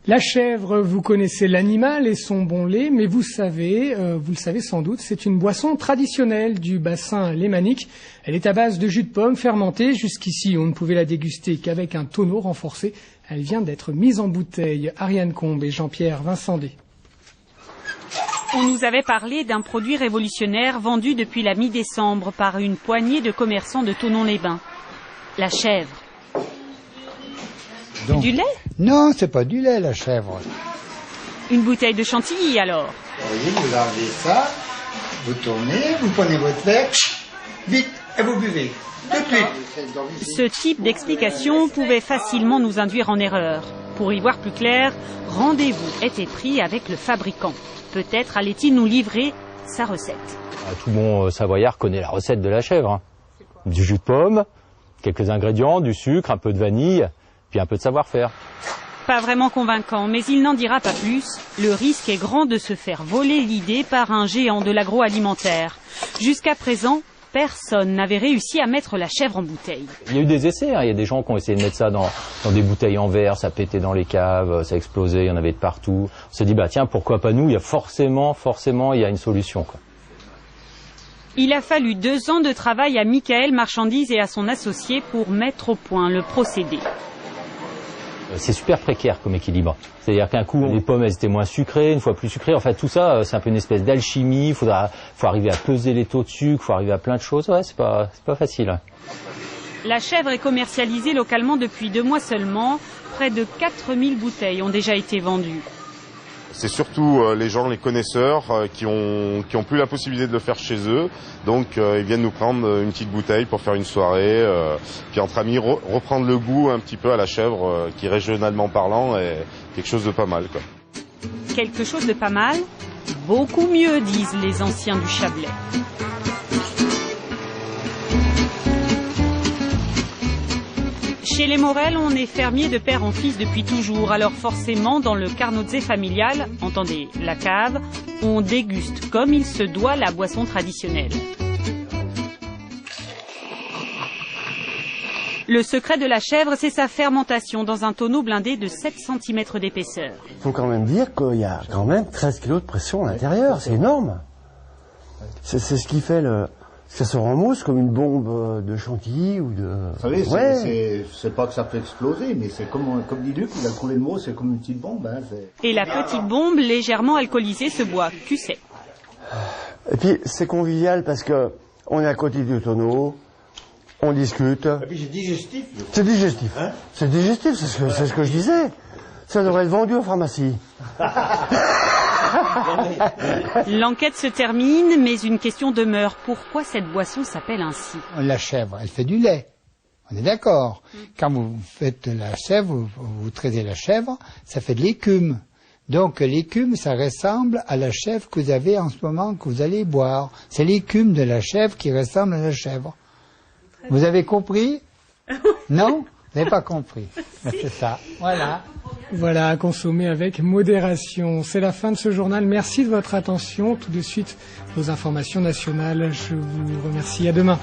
La chèvre, vous connaissez l'animal et son bon lait, mais vous le savez sans doute, c'est une boisson traditionnelle du bassin lémanique. Elle est à base de jus de pomme fermenté. Jusqu'ici, on ne pouvait la déguster qu'avec un tonneau renforcé. Elle vient d'être mise en bouteille. Ariane Combe et Jean-Pierre Vincendé. On nous avait parlé d'un produit révolutionnaire vendu depuis la mi-décembre par une poignée de commerçants de Thonon-les-Bains. La chèvre. Donc, du lait? Non, c'est pas du lait, la chèvre. Une bouteille de chantilly, alors? Vous voyez, vous lavez ça, vous tournez, vous prenez votre verre, vite, et vous buvez. Tout de suite. Ce type d'explication pouvait facilement nous induire en erreur. Pour y voir plus clair, rendez-vous était pris avec le fabricant. Peut-être allait-il nous livrer sa recette. Tout bon savoyard connaît la recette de la chèvre. Du jus de pomme, quelques ingrédients, du sucre, un peu de vanille, puis un peu de savoir-faire. Pas vraiment convaincant, mais il n'en dira pas plus. Le risque est grand de se faire voler l'idée par un géant de l'agroalimentaire. Jusqu'à présent, personne n'avait réussi à mettre la chèvre en bouteille. Il y a eu des essais, il y a des gens qui ont essayé de mettre ça dans des bouteilles en verre, ça pétait dans les caves, ça explosait, il y en avait de partout. On s'est dit, tiens, pourquoi pas nous, il y a forcément, il y a une solution, quoi. Il a fallu 2 ans de travail à Michael Marchandise et à son associé pour mettre au point le procédé. C'est super précaire comme équilibre. C'est-à-dire qu'un coup, les pommes, elles étaient moins sucrées, une fois plus sucrées. Enfin, tout ça, c'est un peu une espèce d'alchimie. Il faut arriver à peser les taux de sucre, il faut arriver à plein de choses. Ouais, c'est pas facile. La chèvre est commercialisée localement depuis 2 mois seulement. Près de 4000 bouteilles ont déjà été vendues. C'est surtout les gens, les connaisseurs, qui ont plus la possibilité de le faire chez eux. Donc ils viennent nous prendre une petite bouteille pour faire une soirée. Puis entre amis, reprendre le goût un petit peu à la chèvre, qui régionalement parlant est quelque chose de pas mal, quoi. Quelque chose de pas mal? Beaucoup mieux, disent les anciens du Chablais. Chez les Morel, on est fermier de père en fils depuis toujours. Alors forcément, dans le Carnotze familial, entendez, la cave, on déguste comme il se doit la boisson traditionnelle. Le secret de la chèvre, c'est sa fermentation dans un tonneau blindé de 7 cm d'épaisseur. Il faut quand même dire qu'il y a quand même 13 kg de pression à l'intérieur, c'est énorme. C'est ce qui fait ça se remousse comme une bombe de chantilly ou de... Vous savez, ouais. c'est pas que ça peut exploser, mais c'est comme dit Luc, il a trouvé le mot, c'est comme une petite bombe. Hein, et la petite bombe, légèrement alcoolisée, se boit cul sec. Et puis c'est convivial parce que on est à côté du tonneau, on discute. Et puis c'est digestif. C'est digestif. Hein, c'est digestif, c'est ce que je disais. Ça devrait être vendu en pharmacie. L'enquête se termine, mais une question demeure. Pourquoi cette boisson s'appelle ainsi? La chèvre, elle fait du lait. On est d'accord. Quand vous faites la chèvre, vous traitez la chèvre, ça fait de l'écume. Donc l'écume, ça ressemble à la chèvre que vous avez en ce moment, que vous allez boire. C'est l'écume de la chèvre qui ressemble à la chèvre. Vous avez compris? Non? Vous n'avez pas compris. C'est ça. Voilà. Voilà, à consommer avec modération. C'est la fin de ce journal. Merci de votre attention. Tout de suite, nos informations nationales. Je vous remercie. À demain.